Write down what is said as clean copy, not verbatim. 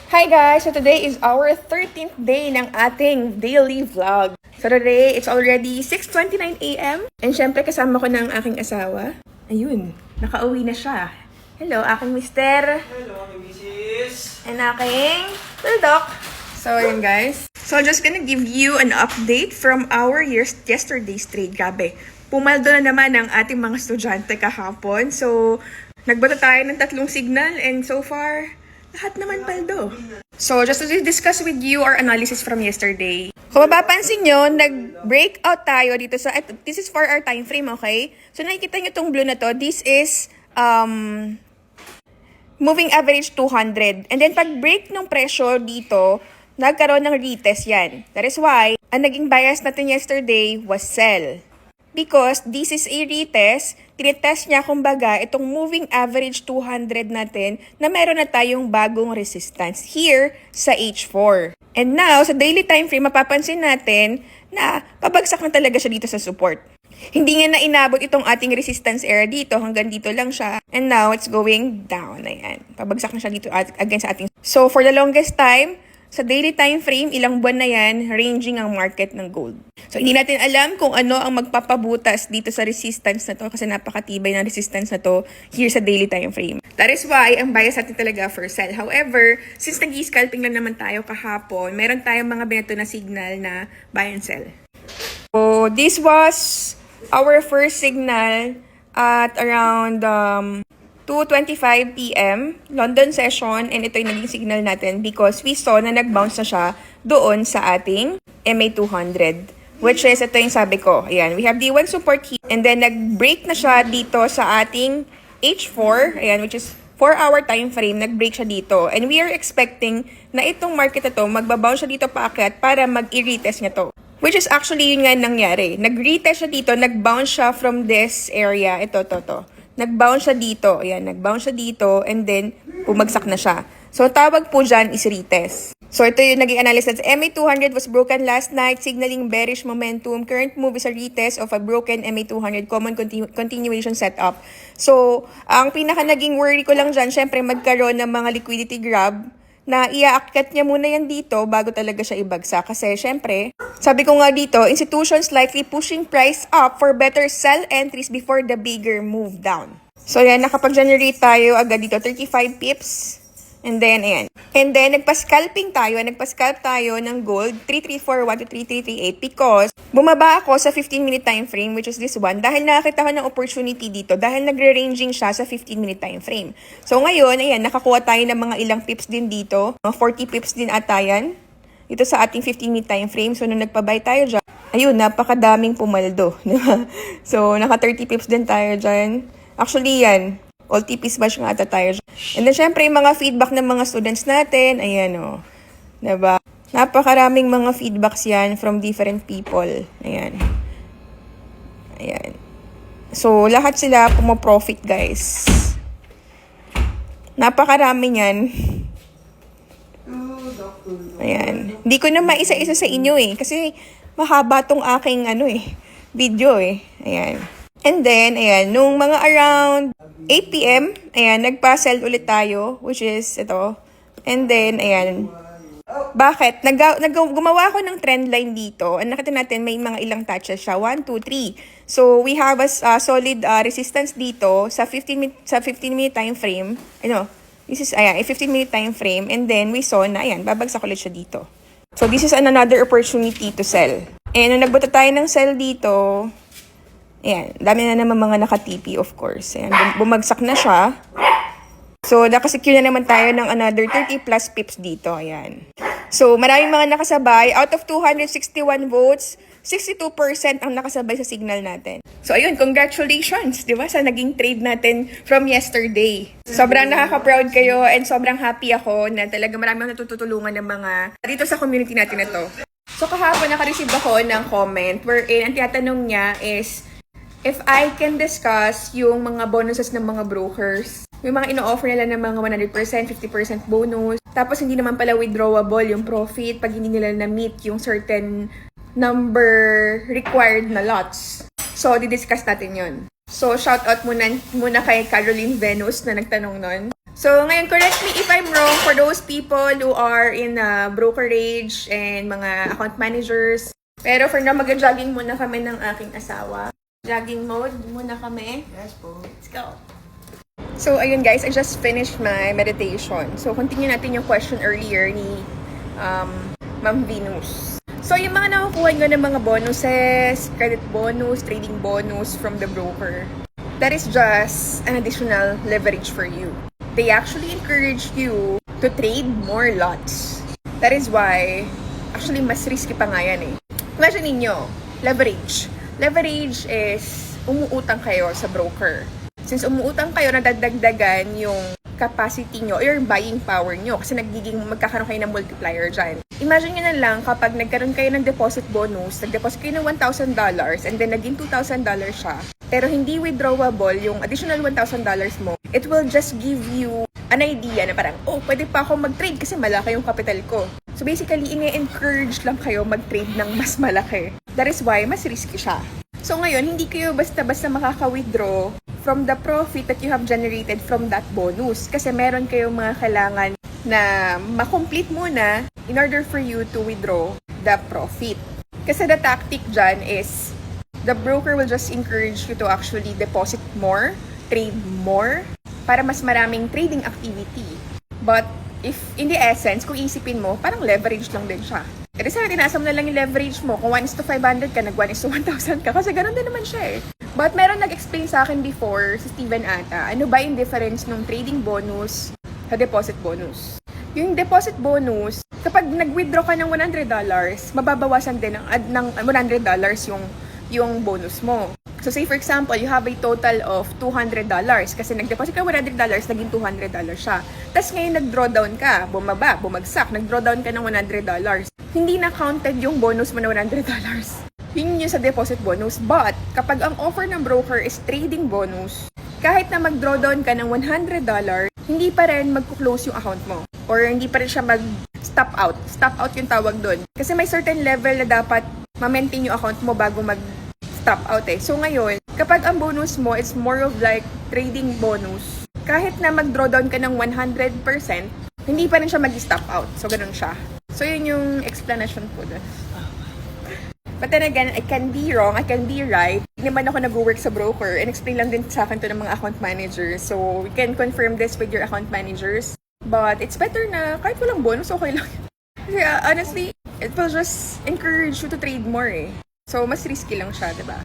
Hi guys! So today is our 13th day ng ating daily vlog. So today, it's already 6:29 a.m. And syempre kasama ko ng aking asawa. Ayun, nakauwi na siya. Hello, aking mister. Hello, aking misis. And aking tuldok. So yun guys. So I'm just gonna give you an update from our yesterday's trade. Grabe, pumaldo na naman ang ating mga estudyante kahapon. So nagbata tayo ng 3 signal and so far, lahat naman paldo. So, just to discuss with you our analysis from yesterday. Kung mapapansin nyo, nag-breakout tayo dito sa, this is for our time frame, okay? So, nakikita nyo itong blue na to. This is moving average 200. And then, pag break ng presyo dito, nagkaroon ng retest yan. That is why, ang naging bias natin yesterday was sell. Because this is a retest, tinetest niya kumbaga itong moving average 200 natin na meron na tayong bagong resistance here sa H4. And now, sa daily time frame, mapapansin natin na pabagsak na talaga siya dito sa support. Hindi nga na inabot itong ating resistance area dito, hanggang dito lang siya. And now, it's going down. Ayan. Pabagsak na siya dito against sa ating. So, for the longest time, sa daily time frame, ilang buwan na yan, ranging ang market ng gold. So, hindi natin alam kung ano ang magpapabutas dito sa resistance na to kasi napakatibay ng resistance na to here sa daily time frame. That is why, ang bias natin talaga for sell. However, since nag-scalping lang naman tayo kahapon, meron tayong mga binato na signal na buy and sell. So, this was our first signal at around 2:25 p.m. London session, and ito yung naging signal natin because we saw na nag-bounce na siya doon sa ating MA200. Which is, ito yung sabi ko, ayan, we have the 1 support here, and then nag-break na siya dito sa ating H4, ayan, which is 4-hour time frame, nag-break siya dito. And we are expecting na itong market na to, magbabounce siya dito paakyat para mag-i-retest niya to. Which is actually yun nga nangyari. Nag-retest siya dito, nag-bounce siya from this area, ito. Nag-bounce siya dito, ayan, nag-bounce siya dito, and then bumagsak na siya. So, tawag po dyan is retest. So, ito yung naging analysis. MA200 was broken last night, signaling bearish momentum. Current move is a retest of a broken MA200 common continuation setup. So, ang pinaka naging worry ko lang dyan, syempre magkaroon ng mga liquidity grab na iaakyat niya muna yan dito bago talaga siya ibagsak. Kasi syempre, sabi ko nga dito, institutions likely pushing price up for better sell entries before the bigger move down. So yan, nakapag-generate tayo agad dito, 35 pips. And then, ayan. And then, nagpa-scalp tayo ng gold, 3341 to 3338 because bumaba ako sa 15-minute time frame, which is this one, dahil nakakita ko ng opportunity dito, dahil nagre-ranging siya sa 15-minute time frame. So, ngayon, ayan, nakakuha tayo ng mga ilang pips din dito, 40 pips din ata yan, dito sa ating 15-minute time frame. So, nung nagpa-buy tayo dyan, ayun, napakadaming pumaldo. So, naka 30 pips din tayo dyan. Actually, yan, all TPs batch nga ata tayo. And then, syempre, yung mga feedback ng mga students natin, ayan o. Diba? Napakaraming mga feedbacks yan from different people. Ayan. Ayan. So, lahat sila pumaprofit, guys. Napakarami yan. Ayan. Hindi ko na maisa-isa sa inyo eh. Kasi, mahaba tong aking video eh. Ayan. And then, ayan, nung mga around 8 p.m., ayan, nagpa-sell ulit tayo, which is ito. And then, ayan, bakit? Gumawa ako ng trend line dito. And nakita natin, may mga ilang touches siya. 1, 2, 3. So, we have a solid resistance dito sa 15-minute time frame. This is, ayan, a 15-minute time frame. And then, we saw na, ayan, babagsak ulit siya dito. So, this is another opportunity to sell. And nung nagbuta tayo ng sell dito, ayan, dami na naman mga naka-TP, of course. Ayan, bumagsak na siya. So, nakasecure na naman tayo ng another 30 plus pips dito. Ayan. So, maraming mga nakasabay. Out of 261 votes, 62% ang nakasabay sa signal natin. So, ayun, congratulations, di ba, sa naging trade natin from yesterday. Sobrang nakaka-proud kayo and sobrang happy ako na talaga maraming natutulungan ng mga dito sa community natin na to. So, kahapon naka-receive ako ng comment wherein ang tinatanong niya is, if I can discuss yung mga bonuses ng mga brokers, yung mga ino-offer nila ng mga 100%, 50% bonus, tapos hindi naman pala withdrawable yung profit pag hindi nila na-meet yung certain number required na lots. So, didiscuss natin yun. So, shout out muna kay Caroline Venus na nagtanong nun. So, ngayon, correct me if I'm wrong for those people who are in brokerage and mga account managers. Pero for now, mag-jogging muna kami ng aking asawa. Jogging mode muna kami. Yes po. Let's go. So, ayun guys, I just finished my meditation. So, continue natin yung question earlier ni Ma'am Venus. So, yung mga nakukuha nyo ng mga bonuses, credit bonus, trading bonus from the broker, that is just an additional leverage for you. They actually encourage you to trade more lots. That is why, actually, mas risky pa nga yan eh. Imagine ninyo, leverage. Leverage is umuutang kayo sa broker. Since umuutang kayo, nadadagdagan yung capacity nyo or yung buying power nyo kasi magkakaroon kayo ng multiplier dyan. Imagine nyo na lang kapag nagkaroon kayo ng deposit bonus, nag-deposit kayo ng $1,000 and then naging $2,000 siya, pero hindi withdrawable yung additional $1,000 mo, it will just give you an idea na parang, oh, pwede pa ako mag-trade kasi malaki yung capital ko. So basically, ini-encourage lang kayo mag-trade ng mas malaki. That is why, mas risky siya. So ngayon, hindi kayo basta-basta makaka-withdraw from the profit that you have generated from that bonus. Kasi meron kayong mga kailangan na makomplete muna in order for you to withdraw the profit. Kasi the tactic dyan is the broker will just encourage you to actually deposit more, trade more, para mas maraming trading activity. But if in the essence, kung isipin mo, parang leverage lang din siya. Kasi sana tinasam na lang yung leverage mo. Kung 1:500 ka, nag 1:1000 ka. Kasi ganun din naman siya eh. But meron nag-explain sa akin before, si Steven ata, ano ba yung difference ng trading bonus sa deposit bonus? Yung deposit bonus, kapag nag-withdraw ka ng $100, mababawasan din ng $100 yung bonus mo. So say for example, you have a total of $200 kasi nag-deposit ka $100, naging $200 siya. Tapos ngayon nag-draw down ka, bumaba, bumagsak, nag-draw down ka ng $100. Hindi na counted yung bonus mo na $100. Yun yung sa deposit bonus. But kapag ang offer ng broker is trading bonus, kahit na mag-draw down ka ng $100, hindi pa rin magko-close yung account mo. Or hindi pa rin siya mag-stop out. Stop out yung tawag doon. Kasi may certain level na dapat ma-maintain yung account mo bago mag-stop out eh. So ngayon, kapag ang bonus mo is more of like trading bonus, kahit na mag-draw down ka ng 100%, hindi pa rin siya mag-stop out. So ganun siya. So yun yung explanation ko doon. But then again, I can be wrong, I can be right. Hindi naman ako nag-work sa broker and explain lang din sa akin to ng mga account managers. So, we can confirm this with your account managers. But it's better na kahit walang bonus, okay lang. Kasi honestly, it will just encourage you to trade more eh. So, mas risky lang siya, diba?